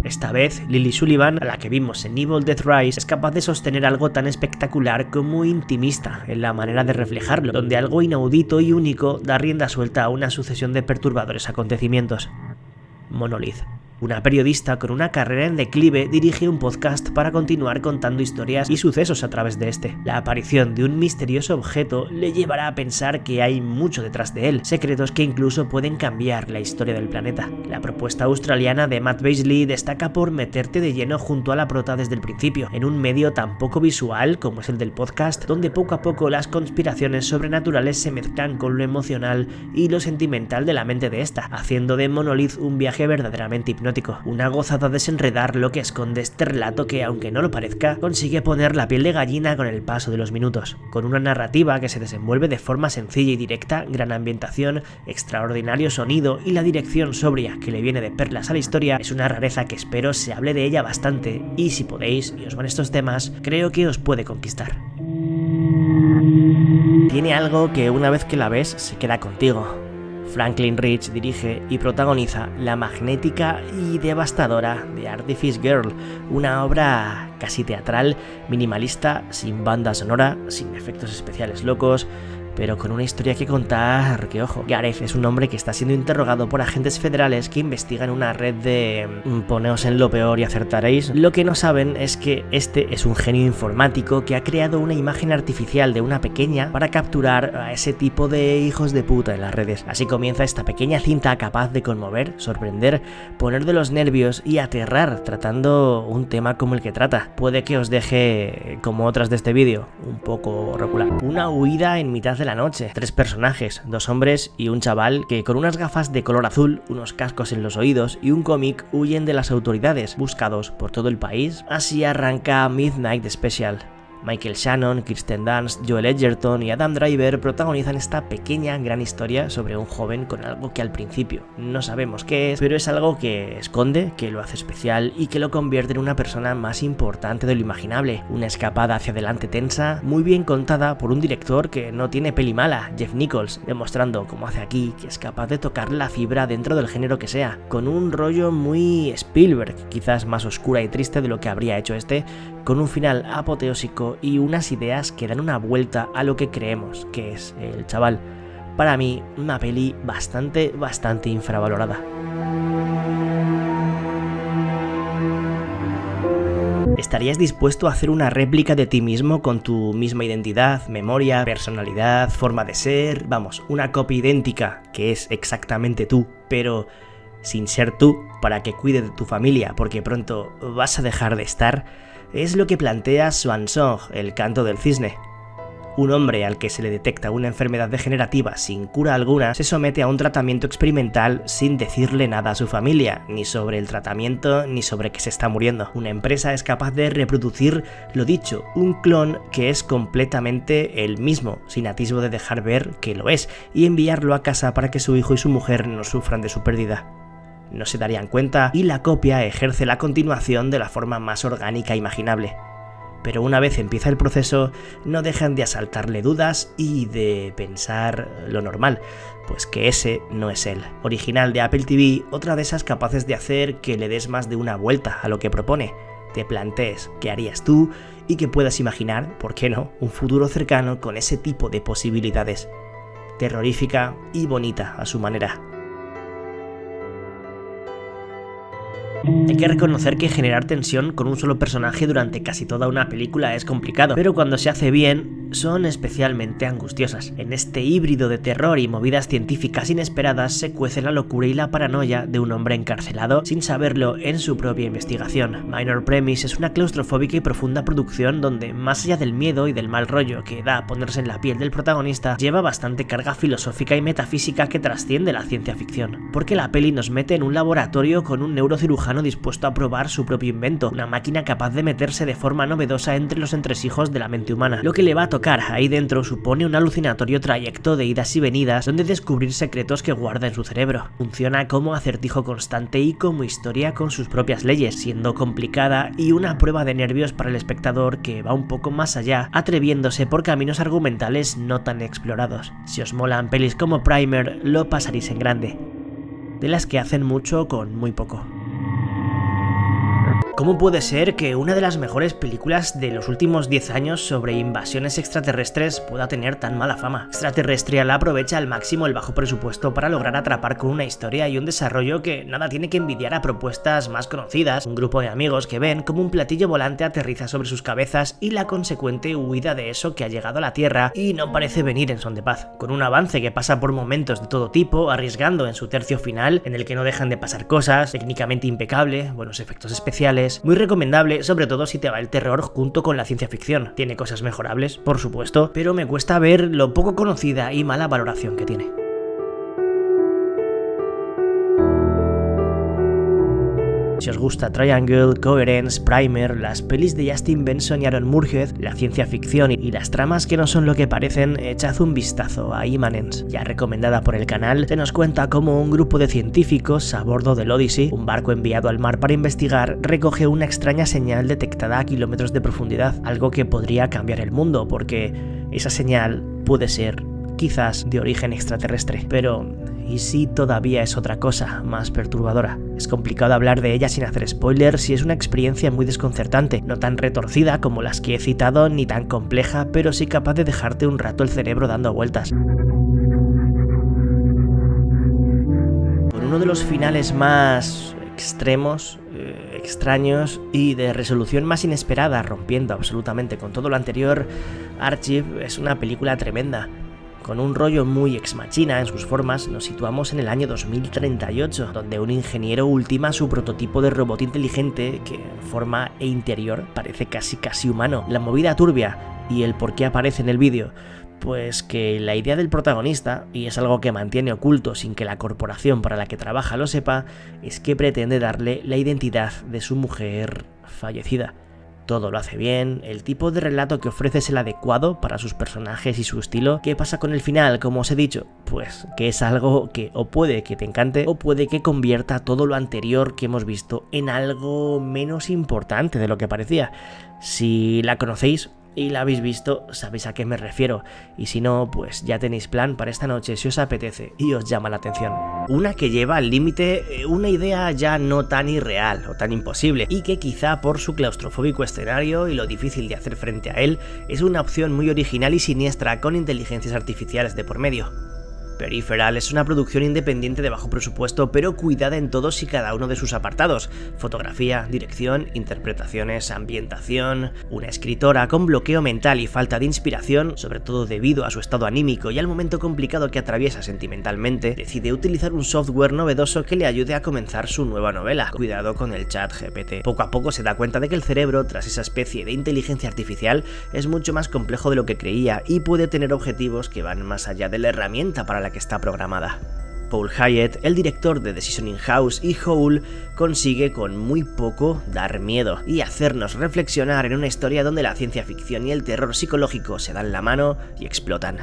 Esta vez, Lily Sullivan, a la que vimos en Evil Dead Rise, es capaz de sostener algo tan espectacular como intimista en la manera de reflejarlo, donde algo inaudito y único da rienda suelta a una sucesión de perturbadores acontecimientos. Monolith. Una periodista con una carrera en declive dirige un podcast para continuar contando historias y sucesos a través de este. La aparición de un misterioso objeto le llevará a pensar que hay mucho detrás de él, secretos que incluso pueden cambiar la historia del planeta. La propuesta australiana de Matt Beasley destaca por meterte de lleno junto a la prota desde el principio, en un medio tan poco visual como es el del podcast, donde poco a poco las conspiraciones sobrenaturales se mezclan con lo emocional y lo sentimental de la mente de esta, haciendo de Monolith un viaje verdaderamente hipnótico. Una gozada desenredar lo que esconde este relato que, aunque no lo parezca, consigue poner la piel de gallina con el paso de los minutos. Con una narrativa que se desenvuelve de forma sencilla y directa, gran ambientación, extraordinario sonido y la dirección sobria que le viene de perlas a la historia, es una rareza que espero se hable de ella bastante y si podéis y os van estos temas, creo que os puede conquistar. Tiene algo que una vez que la ves se queda contigo. Franklin Rich dirige y protagoniza la magnética y devastadora The Artifice Girl, una obra casi teatral, minimalista, sin banda sonora, sin efectos especiales locos, pero con una historia que contar que, ojo, Gareth es un hombre que está siendo interrogado por agentes federales que investigan una red de poneos en lo peor y acertaréis. Lo que no saben es que este es un genio informático que ha creado una imagen artificial de una pequeña para capturar a ese tipo de hijos de puta en las redes. Así comienza esta pequeña cinta capaz de conmover, sorprender, poner de los nervios y aterrar, tratando un tema como el que trata. Puede que os deje, como otras de este vídeo, un poco regular. Una huida en mitad de la noche. 3 personajes, 2 hombres y un chaval que con unas gafas de color azul, unos cascos en los oídos y un cómic huyen de las autoridades, buscados por todo el país. Así arranca Midnight Special. Michael Shannon, Kirsten Dunst, Joel Edgerton y Adam Driver protagonizan esta pequeña gran historia sobre un joven con algo que al principio no sabemos qué es, pero es algo que esconde, que lo hace especial y que lo convierte en una persona más importante de lo imaginable. Una escapada hacia adelante tensa, muy bien contada por un director que no tiene peli mala, Jeff Nichols, demostrando, como hace aquí, que es capaz de tocar la fibra dentro del género que sea, con un rollo muy Spielberg, quizás más oscura y triste de lo que habría hecho este, con un final apoteósico y unas ideas que dan una vuelta a lo que creemos que es el chaval. Para mí, una peli bastante infravalorada. ¿Estarías dispuesto a hacer una réplica de ti mismo con tu misma identidad, memoria, personalidad, forma de ser? Vamos, una copia idéntica que es exactamente tú, pero sin ser tú, para que cuide de tu familia, porque pronto vas a dejar de estar. Es lo que plantea Swan Song, el canto del cisne. Un hombre al que se le detecta una enfermedad degenerativa sin cura alguna se somete a un tratamiento experimental sin decirle nada a su familia, ni sobre el tratamiento ni sobre que se está muriendo. Una empresa es capaz de reproducir lo dicho, un clon que es completamente el mismo, sin atisbo de dejar ver que lo es, y enviarlo a casa para que su hijo y su mujer no sufran de su pérdida. No se darían cuenta y la copia ejerce la continuación de la forma más orgánica imaginable. Pero una vez empieza el proceso, no dejan de asaltarle dudas y de pensar lo normal, pues que ese no es él. Original de Apple TV, otra de esas capaces de hacer que le des más de una vuelta a lo que propone, te plantees qué harías tú y que puedas imaginar, ¿por qué no?, un futuro cercano con ese tipo de posibilidades. Terrorífica y bonita a su manera. Hay que reconocer que generar tensión con un solo personaje durante casi toda una película es complicado, pero cuando se hace bien, son especialmente angustiosas. En este híbrido de terror y movidas científicas inesperadas se cuece la locura y la paranoia de un hombre encarcelado sin saberlo en su propia investigación. Minor Premise es una claustrofóbica y profunda producción donde, más allá del miedo y del mal rollo que da ponerse en la piel del protagonista, lleva bastante carga filosófica y metafísica que trasciende la ciencia ficción. Porque la peli nos mete en un laboratorio con un neurocirujano dispuesto a probar su propio invento, una máquina capaz de meterse de forma novedosa entre los entresijos de la mente humana. Lo que le va a tocar ahí dentro supone un alucinatorio trayecto de idas y venidas donde descubrir secretos que guarda en su cerebro. Funciona como acertijo constante y como historia con sus propias leyes, siendo complicada y una prueba de nervios para el espectador que va un poco más allá, atreviéndose por caminos argumentales no tan explorados. Si os molan pelis como Primer, lo pasaréis en grande. De las que hacen mucho con muy poco. ¿Cómo puede ser que una de las mejores películas de los últimos 10 años sobre invasiones extraterrestres pueda tener tan mala fama? Extraterrestrial aprovecha al máximo el bajo presupuesto para lograr atrapar con una historia y un desarrollo que nada tiene que envidiar a propuestas más conocidas, un grupo de amigos que ven como un platillo volante aterriza sobre sus cabezas y la consecuente huida de eso que ha llegado a la Tierra y no parece venir en son de paz, con un avance que pasa por momentos de todo tipo, arriesgando en su tercio final, en el que no dejan de pasar cosas, técnicamente impecable, buenos efectos especiales. Muy recomendable, sobre todo si te va el terror junto con la ciencia ficción. Tiene cosas mejorables, por supuesto, pero me cuesta ver lo poco conocida y mala valoración que tiene. Si os gusta Triangle, Coherence, Primer, las pelis de Justin Benson y Aaron Moorhead, la ciencia ficción y las tramas que no son lo que parecen, echad un vistazo a Immanence. Ya recomendada por el canal, se nos cuenta cómo un grupo de científicos a bordo del Odyssey, un barco enviado al mar para investigar, recoge una extraña señal detectada a kilómetros de profundidad, algo que podría cambiar el mundo, porque esa señal puede ser quizás de origen extraterrestre. Pero y sí todavía es otra cosa, más perturbadora. Es complicado hablar de ella sin hacer spoilers y es una experiencia muy desconcertante, no tan retorcida como las que he citado ni tan compleja, pero sí capaz de dejarte un rato el cerebro dando vueltas. Con uno de los finales más extremos, extraños y de resolución más inesperada, rompiendo absolutamente con todo lo anterior, Archive es una película tremenda. Con un rollo muy ex machina en sus formas, nos situamos en el año 2038, donde un ingeniero ultima su prototipo de robot inteligente que en forma e interior parece casi humano. La movida turbia y el por qué aparece en el vídeo, pues que la idea del protagonista, y es algo que mantiene oculto sin que la corporación para la que trabaja lo sepa, es que pretende darle la identidad de su mujer fallecida. Todo lo hace bien, el tipo de relato que ofrece es el adecuado para sus personajes y su estilo. ¿Qué pasa con el final, como os he dicho? Pues que es algo que o puede que te encante o puede que convierta todo lo anterior que hemos visto en algo menos importante de lo que parecía. Si la conocéis y la habéis visto, sabéis a qué me refiero, y si no, pues ya tenéis plan para esta noche si os apetece y os llama la atención. Una que lleva al límite una idea ya no tan irreal o tan imposible, y que quizá por su claustrofóbico escenario y lo difícil de hacer frente a él, es una opción muy original y siniestra con inteligencias artificiales de por medio. Peripheral es una producción independiente de bajo presupuesto, pero cuidada en todos y cada uno de sus apartados: fotografía, dirección, interpretaciones, ambientación. Una escritora con bloqueo mental y falta de inspiración, sobre todo debido a su estado anímico y al momento complicado que atraviesa sentimentalmente, decide utilizar un software novedoso que le ayude a comenzar su nueva novela. Cuidado con el chat GPT. Poco a poco se da cuenta de que el cerebro, tras esa especie de inteligencia artificial, es mucho más complejo de lo que creía y puede tener objetivos que van más allá de la herramienta para la que está programada. Paul Hyatt, el director de Decisioning House y Howl, consigue con muy poco dar miedo y hacernos reflexionar en una historia donde la ciencia ficción y el terror psicológico se dan la mano y explotan.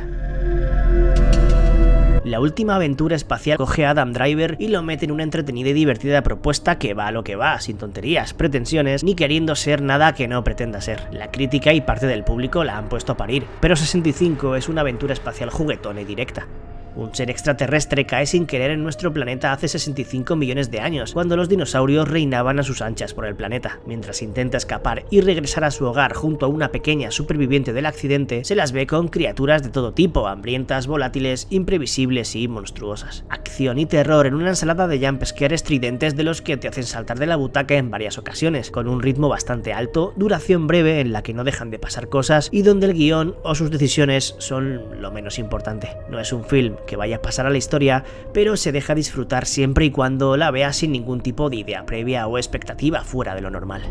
La última aventura espacial coge a Adam Driver y lo mete en una entretenida y divertida propuesta que va a lo que va, sin tonterías, pretensiones, ni queriendo ser nada que no pretenda ser. La crítica y parte del público la han puesto a parir, pero 65 es una aventura espacial juguetona y directa. Un ser extraterrestre cae sin querer en nuestro planeta hace 65 millones de años, cuando los dinosaurios reinaban a sus anchas por el planeta. Mientras intenta escapar y regresar a su hogar junto a una pequeña superviviente del accidente, se las ve con criaturas de todo tipo, hambrientas, volátiles, imprevisibles y monstruosas. Acción y terror en una ensalada de jumpscare estridentes de los que te hacen saltar de la butaca en varias ocasiones, con un ritmo bastante alto, duración breve en la que no dejan de pasar cosas y donde el guión o sus decisiones son lo menos importante. No es un film que vaya a pasar a la historia, pero se deja disfrutar siempre y cuando la veas sin ningún tipo de idea previa o expectativa fuera de lo normal.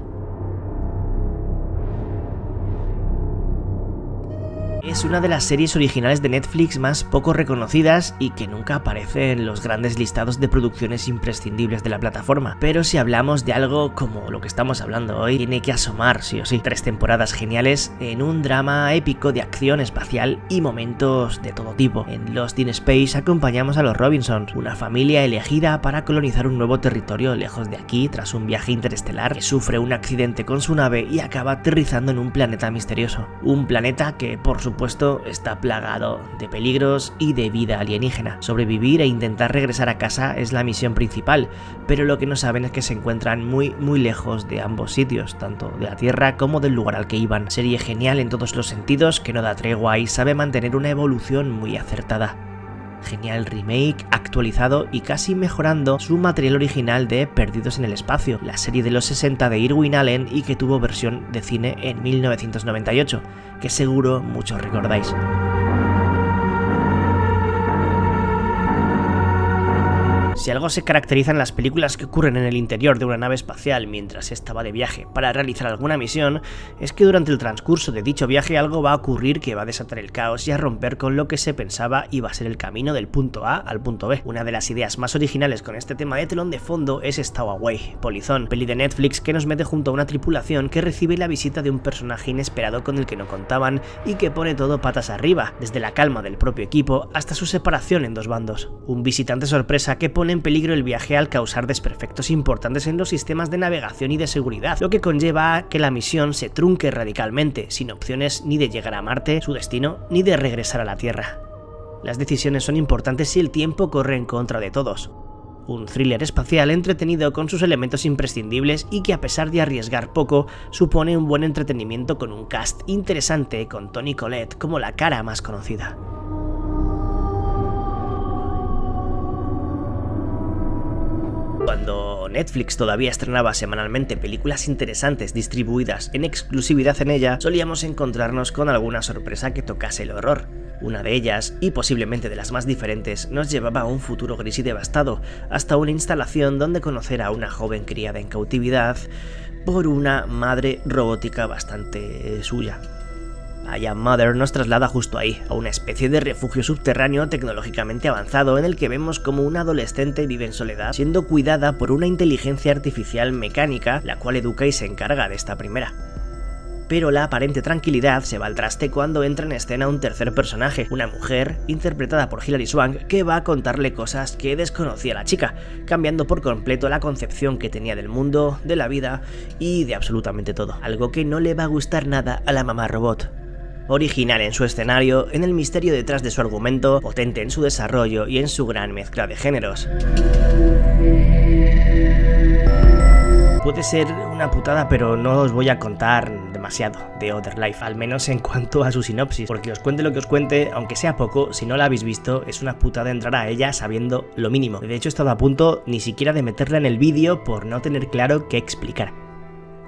Es una de las series originales de Netflix más poco reconocidas y que nunca aparece en los grandes listados de producciones imprescindibles de la plataforma, pero si hablamos de algo como lo que estamos hablando hoy, tiene que asomar sí o sí. 3 temporadas geniales en un drama épico de acción espacial y momentos de todo tipo. En Lost in Space acompañamos a los Robinsons, una familia elegida para colonizar un nuevo territorio lejos de aquí tras un viaje interestelar que sufre un accidente con su nave y acaba aterrizando en un planeta misterioso. Un planeta que, por supuesto, está plagado de peligros y de vida alienígena. Sobrevivir e intentar regresar a casa es la misión principal, pero lo que no saben es que se encuentran muy lejos de ambos sitios, tanto de la Tierra como del lugar al que iban. Serie genial en todos los sentidos, que no da tregua y sabe mantener una evolución muy acertada. Genial remake, actualizado y casi mejorando su material original de Perdidos en el Espacio, la serie de los 60 de Irwin Allen y que tuvo versión de cine en 1998, que seguro muchos recordáis. Si algo se caracteriza en las películas que ocurren en el interior de una nave espacial mientras ésta va de viaje para realizar alguna misión, es que durante el transcurso de dicho viaje algo va a ocurrir que va a desatar el caos y a romper con lo que se pensaba iba a ser el camino del punto A al punto B. Una de las ideas más originales con este tema de telón de fondo es Stowaway, Polizón, peli de Netflix que nos mete junto a una tripulación que recibe la visita de un personaje inesperado con el que no contaban y que pone todo patas arriba, desde la calma del propio equipo hasta su separación en 2 bandos. Un visitante sorpresa que pone en peligro el viaje al causar desperfectos importantes en los sistemas de navegación y de seguridad, lo que conlleva a que la misión se trunque radicalmente, sin opciones ni de llegar a Marte, su destino, ni de regresar a la Tierra. Las decisiones son importantes si el tiempo corre en contra de todos. Un thriller espacial entretenido con sus elementos imprescindibles y que, a pesar de arriesgar poco, supone un buen entretenimiento con un cast interesante con Toni Collette como la cara más conocida. Cuando Netflix todavía estrenaba semanalmente películas interesantes distribuidas en exclusividad en ella, solíamos encontrarnos con alguna sorpresa que tocase el horror. Una de ellas, y posiblemente de las más diferentes, nos llevaba a un futuro gris y devastado, hasta una instalación donde conocer a una joven criada en cautividad por una madre robótica bastante suya. I Am Mother nos traslada justo ahí, a una especie de refugio subterráneo tecnológicamente avanzado en el que vemos como una adolescente vive en soledad, siendo cuidada por una inteligencia artificial mecánica, la cual educa y se encarga de esta primera. Pero la aparente tranquilidad se va al traste cuando entra en escena un tercer personaje, una mujer, interpretada por Hilary Swank, que va a contarle cosas que desconocía la chica, cambiando por completo la concepción que tenía del mundo, de la vida y de absolutamente todo, algo que no le va a gustar nada a la mamá robot. Original en su escenario, en el misterio detrás de su argumento, potente en su desarrollo y en su gran mezcla de géneros. Puede ser una putada, pero no os voy a contar demasiado de Other Life, al menos en cuanto a su sinopsis, porque os cuente lo que os cuente, aunque sea poco, si no la habéis visto, es una putada entrar a ella sabiendo lo mínimo. De hecho, he estado a punto ni siquiera de meterla en el vídeo por no tener claro qué explicar.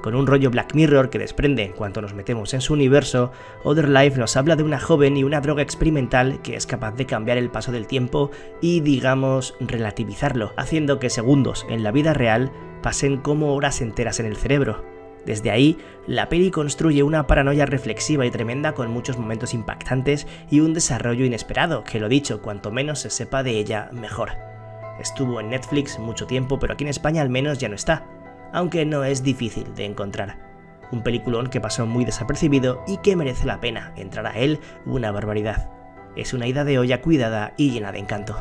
Con un rollo Black Mirror que desprende en cuanto nos metemos en su universo, Other Life nos habla de una joven y una droga experimental que es capaz de cambiar el paso del tiempo y, digamos, relativizarlo, haciendo que segundos en la vida real pasen como horas enteras en el cerebro. Desde ahí, la peli construye una paranoia reflexiva y tremenda con muchos momentos impactantes y un desarrollo inesperado, que lo dicho, cuanto menos se sepa de ella, mejor. Estuvo en Netflix mucho tiempo, pero aquí en España al menos ya no está, aunque no es difícil de encontrar. Un peliculón que pasó muy desapercibido y que merece la pena entrar a él una barbaridad. Es una ida de olla cuidada y llena de encanto.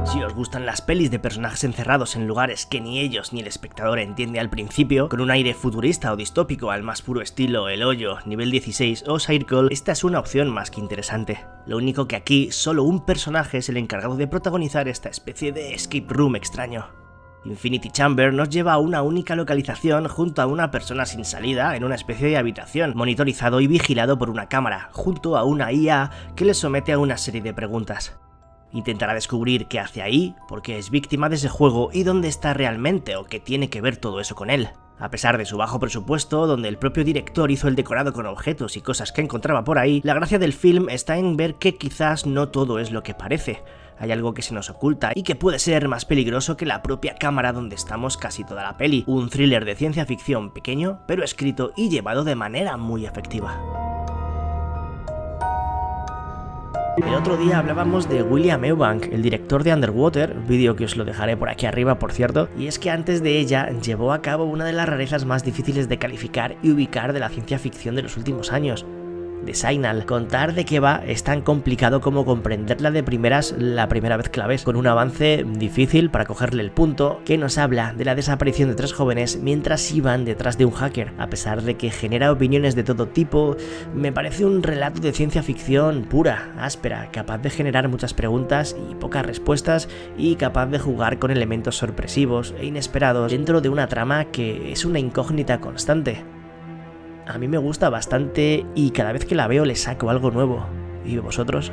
Si os gustan las pelis de personajes encerrados en lugares que ni ellos ni el espectador entiende al principio, con un aire futurista o distópico al más puro estilo El Hoyo, Nivel 16 o Circle, esta es una opción más que interesante. Lo único que aquí solo un personaje es el encargado de protagonizar esta especie de escape room extraño. Infinity Chamber nos lleva a una única localización junto a una persona sin salida en una especie de habitación, monitorizado y vigilado por una cámara, junto a una IA que le somete a una serie de preguntas. Intentará descubrir qué hace ahí, por qué es víctima de ese juego y dónde está realmente o qué tiene que ver todo eso con él. A pesar de su bajo presupuesto, donde el propio director hizo el decorado con objetos y cosas que encontraba por ahí, la gracia del film está en ver que quizás no todo es lo que parece. Hay algo que se nos oculta y que puede ser más peligroso que la propia cámara donde estamos casi toda la peli. Un thriller de ciencia ficción pequeño, pero escrito y llevado de manera muy efectiva. El otro día hablábamos de William Eubank, el director de Underwater, vídeo que os lo dejaré por aquí arriba por cierto, y es que antes de ella llevó a cabo una de las rarezas más difíciles de calificar y ubicar de la ciencia ficción de los últimos años. The Signal. Contar de qué va es tan complicado como comprenderla de primeras la primera vez que la ves, con un avance difícil para cogerle el punto, que nos habla de la desaparición de 3 jóvenes mientras iban detrás de un hacker. A pesar de que genera opiniones de todo tipo, me parece un relato de ciencia ficción pura, áspera, capaz de generar muchas preguntas y pocas respuestas y capaz de jugar con elementos sorpresivos e inesperados dentro de una trama que es una incógnita constante. A mí me gusta bastante y cada vez que la veo le saco algo nuevo. ¿Y vosotros?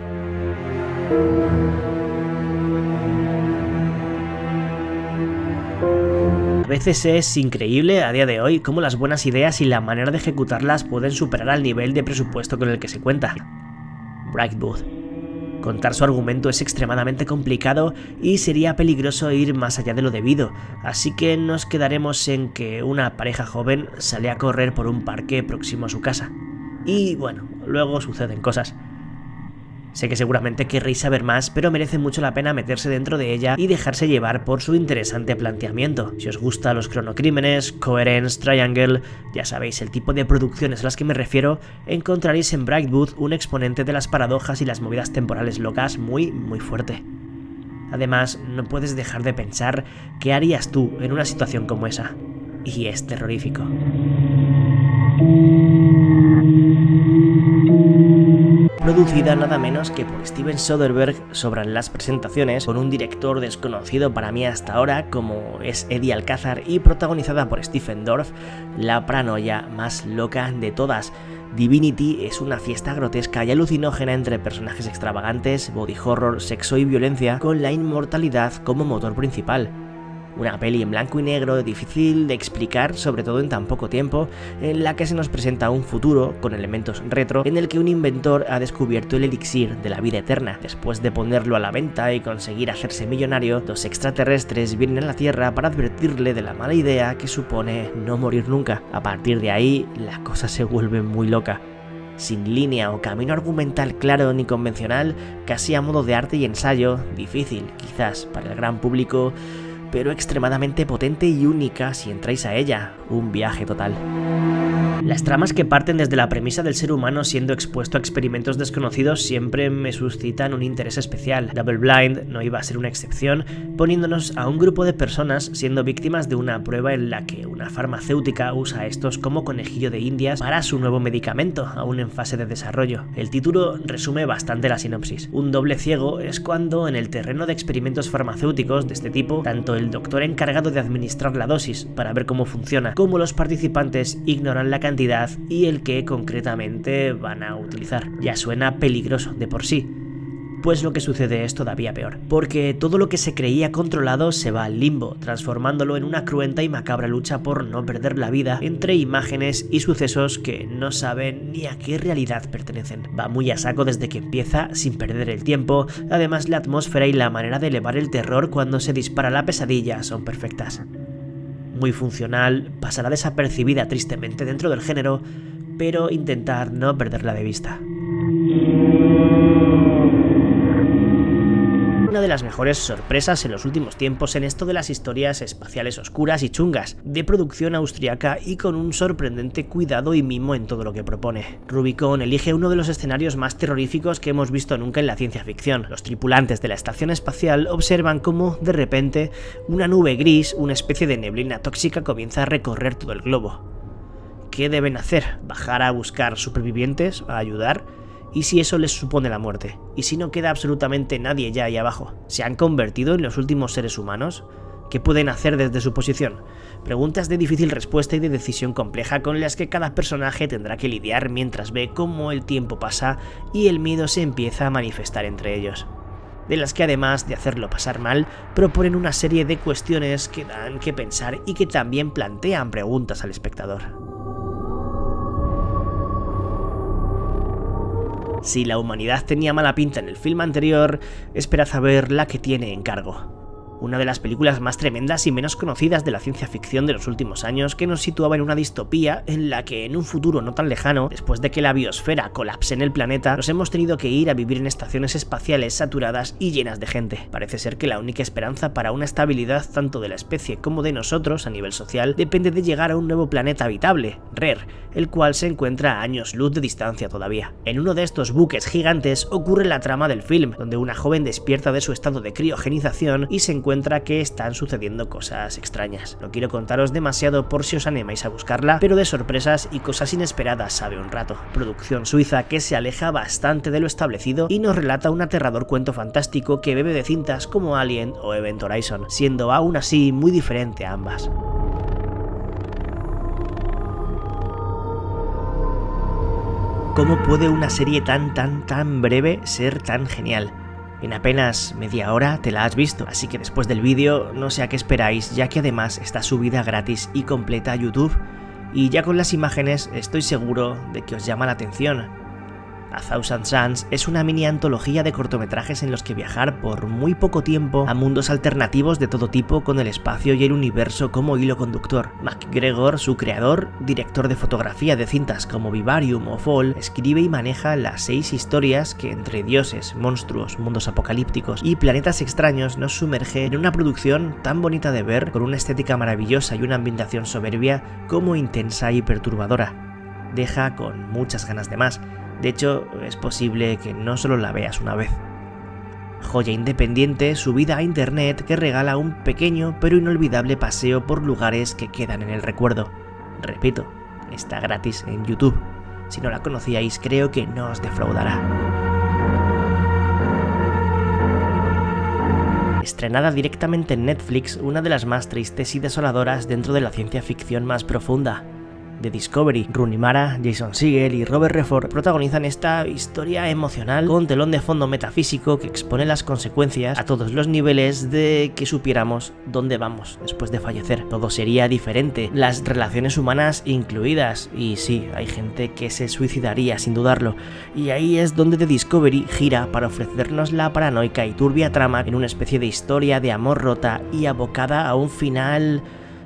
A veces es increíble a día de hoy cómo las buenas ideas y la manera de ejecutarlas pueden superar al nivel de presupuesto con el que se cuenta. Brightwood. Contar su argumento es extremadamente complicado y sería peligroso ir más allá de lo debido, así que nos quedaremos en que una pareja joven sale a correr por un parque próximo a su casa. Y bueno, luego suceden cosas. Sé que seguramente querréis saber más, pero merece mucho la pena meterse dentro de ella y dejarse llevar por su interesante planteamiento. Si os gustan los cronocrímenes, Coherence, Triangle, ya sabéis el tipo de producciones a las que me refiero, encontraréis en Brightwood un exponente de las paradojas y las movidas temporales locas muy fuerte. Además, no puedes dejar de pensar qué harías tú en una situación como esa. Y es terrorífico. producida nada menos que por Steven Soderbergh, sobran las presentaciones, con un director desconocido para mí hasta ahora como es Eddie Alcázar y protagonizada por Stephen Dorff, la paranoia más loca de todas. Divinity es una fiesta grotesca y alucinógena entre personajes extravagantes, body horror, sexo y violencia, con la inmortalidad como motor principal. Una peli en blanco y negro difícil de explicar, sobre todo en tan poco tiempo, en la que se nos presenta un futuro con elementos retro en el que un inventor ha descubierto el elixir de la vida eterna. Después de ponerlo a la venta y conseguir hacerse millonario, los extraterrestres vienen a la Tierra para advertirle de la mala idea que supone no morir nunca. A partir de ahí, la cosa se vuelve muy loca. Sin línea o camino argumental claro ni convencional, casi a modo de arte y ensayo, difícil quizás para el gran público, pero extremadamente potente y única si entráis a ella, un viaje total. Las tramas que parten desde la premisa del ser humano siendo expuesto a experimentos desconocidos siempre me suscitan un interés especial. Double Blind no iba a ser una excepción, poniéndonos a un grupo de personas siendo víctimas de una prueba en la que una farmacéutica usa a estos como conejillo de indias para su nuevo medicamento, aún en fase de desarrollo. El título resume bastante la sinopsis. Un doble ciego es cuando en el terreno de experimentos farmacéuticos de este tipo, tanto el doctor encargado de administrar la dosis para ver cómo funciona, como los participantes ignoran la cantidad y el que concretamente van a utilizar. Ya suena peligroso de por sí. Pues lo que sucede es todavía peor, porque todo lo que se creía controlado se va al limbo, transformándolo en una cruenta y macabra lucha por no perder la vida entre imágenes y sucesos que no saben ni a qué realidad pertenecen. Va muy a saco desde que empieza, sin perder el tiempo, además la atmósfera y la manera de elevar el terror cuando se dispara la pesadilla son perfectas. Muy funcional, pasará desapercibida tristemente dentro del género, pero intentad no perderla de vista. Una de las mejores sorpresas en los últimos tiempos en esto de las historias espaciales oscuras y chungas, de producción austriaca y con un sorprendente cuidado y mimo en todo lo que propone. Rubicon elige uno de los escenarios más terroríficos que hemos visto nunca en la ciencia ficción. Los tripulantes de la estación espacial observan cómo, de repente, una nube gris, una especie de neblina tóxica, comienza a recorrer todo el globo. ¿Qué deben hacer? ¿Bajar a buscar supervivientes? ¿A ayudar? ¿Y si eso les supone la muerte? ¿Y si no queda absolutamente nadie ya ahí abajo? ¿Se han convertido en los últimos seres humanos? ¿Qué pueden hacer desde su posición? Preguntas de difícil respuesta y de decisión compleja con las que cada personaje tendrá que lidiar mientras ve cómo el tiempo pasa y el miedo se empieza a manifestar entre ellos. De las que además de hacerlo pasar mal, proponen una serie de cuestiones que dan que pensar y que también plantean preguntas al espectador. Si la humanidad tenía mala pinta en el film anterior, esperad a ver la que tiene en cargo. Una de las películas más tremendas y menos conocidas de la ciencia ficción de los últimos años, que nos situaba en una distopía en la que en un futuro no tan lejano, después de que la biosfera colapse en el planeta, nos hemos tenido que ir a vivir en estaciones espaciales saturadas y llenas de gente. Parece ser que la única esperanza para una estabilidad tanto de la especie como de nosotros a nivel social depende de llegar a un nuevo planeta habitable, Rer, el cual se encuentra a años luz de distancia todavía. En uno de estos buques gigantes ocurre la trama del film, donde una joven despierta de su estado de criogenización y se encuentra que están sucediendo cosas extrañas. No quiero contaros demasiado por si os animáis a buscarla, pero de sorpresas y cosas inesperadas sabe un rato. Producción suiza que se aleja bastante de lo establecido y nos relata un aterrador cuento fantástico que bebe de cintas como Alien o Event Horizon, siendo aún así muy diferente a ambas. ¿Cómo puede una serie tan breve ser tan genial? En apenas media hora te la has visto, así que después del vídeo no sé a qué esperáis, ya que además está subida gratis y completa a YouTube, y ya con las imágenes estoy seguro de que os llama la atención. A Thousand Suns es una mini antología de cortometrajes en los que viajar por muy poco tiempo a mundos alternativos de todo tipo con el espacio y el universo como hilo conductor. McGregor, su creador, director de fotografía de cintas como Vivarium o Fall, escribe y maneja las 6 historias que entre dioses, monstruos, mundos apocalípticos y planetas extraños nos sumerge en una producción tan bonita de ver, con una estética maravillosa y una ambientación soberbia como intensa y perturbadora. Deja con muchas ganas de más. De hecho, es posible que no solo la veas una vez. Joya independiente subida a internet que regala un pequeño pero inolvidable paseo por lugares que quedan en el recuerdo. Repito, está gratis en YouTube. Si no la conocíais, creo que no os defraudará. Estrenada directamente en Netflix, una de las más tristes y desoladoras dentro de la ciencia ficción más profunda. The Discovery. Rooney Mara, Jason Segel y Robert Redford protagonizan esta historia emocional con telón de fondo metafísico que expone las consecuencias a todos los niveles de que supiéramos dónde vamos después de fallecer. Todo sería diferente, las relaciones humanas incluidas, y sí, hay gente que se suicidaría sin dudarlo, y ahí es donde The Discovery gira para ofrecernos la paranoica y turbia trama en una especie de historia de amor rota y abocada a un final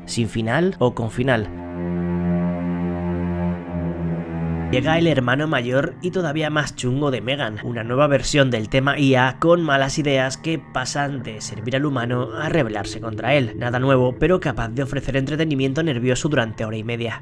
sin final o con final. Llega el hermano mayor y todavía más chungo de Megan, una nueva versión del tema IA con malas ideas que pasan de servir al humano a rebelarse contra él. Nada nuevo, pero capaz de ofrecer entretenimiento nervioso durante hora y media.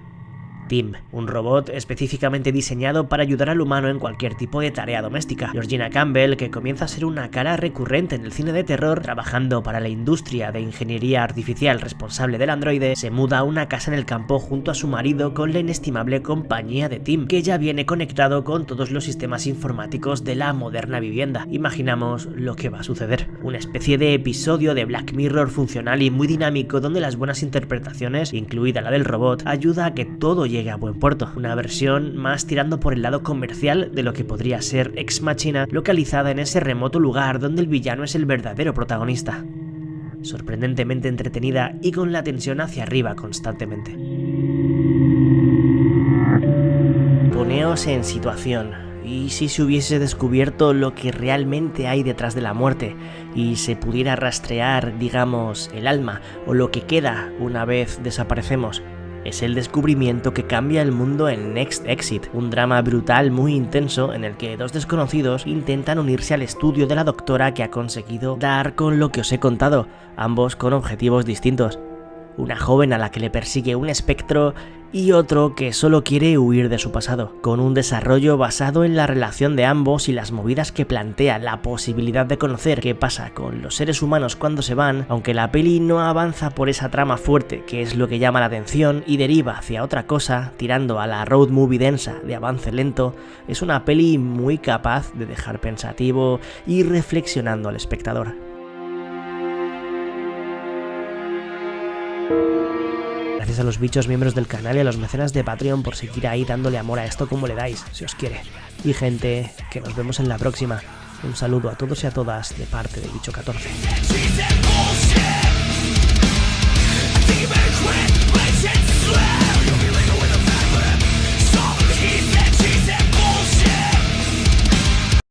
Tim, un robot específicamente diseñado para ayudar al humano en cualquier tipo de tarea doméstica. Georgina Campbell, que comienza a ser una cara recurrente en el cine de terror, trabajando para la industria de ingeniería artificial responsable del androide, se muda a una casa en el campo junto a su marido con la inestimable compañía de Tim, que ya viene conectado con todos los sistemas informáticos de la moderna vivienda. Imaginamos lo que va a suceder. Una especie de episodio de Black Mirror funcional y muy dinámico donde las buenas interpretaciones, incluida la del robot, ayuda a que todo llegue a buen puerto. Una versión más tirando por el lado comercial de lo que podría ser Ex Machina, localizada en ese remoto lugar donde el villano es el verdadero protagonista. Sorprendentemente entretenida y con la tensión hacia arriba constantemente. Poneos en situación. ¿Y si se hubiese descubierto lo que realmente hay detrás de la muerte y se pudiera rastrear, digamos, el alma o lo que queda una vez desaparecemos? Es el descubrimiento que cambia el mundo en Next Exit, un drama brutal muy intenso en el que dos desconocidos intentan unirse al estudio de la doctora que ha conseguido dar con lo que os he contado, ambos con objetivos distintos. Una joven a la que le persigue un espectro y otro que solo quiere huir de su pasado, con un desarrollo basado en la relación de ambos y las movidas que plantea la posibilidad de conocer qué pasa con los seres humanos cuando se van, aunque la peli no avanza por esa trama fuerte que es lo que llama la atención y deriva hacia otra cosa, tirando a la road movie densa de avance lento. Es una peli muy capaz de dejar pensativo y reflexionando al espectador. Gracias a los bichos miembros del canal y a los mecenas de Patreon por seguir ahí dándole amor a esto como le dais, si os quiere. Y gente, que nos vemos en la próxima. Un saludo a todos y a todas de parte de Bicho 14.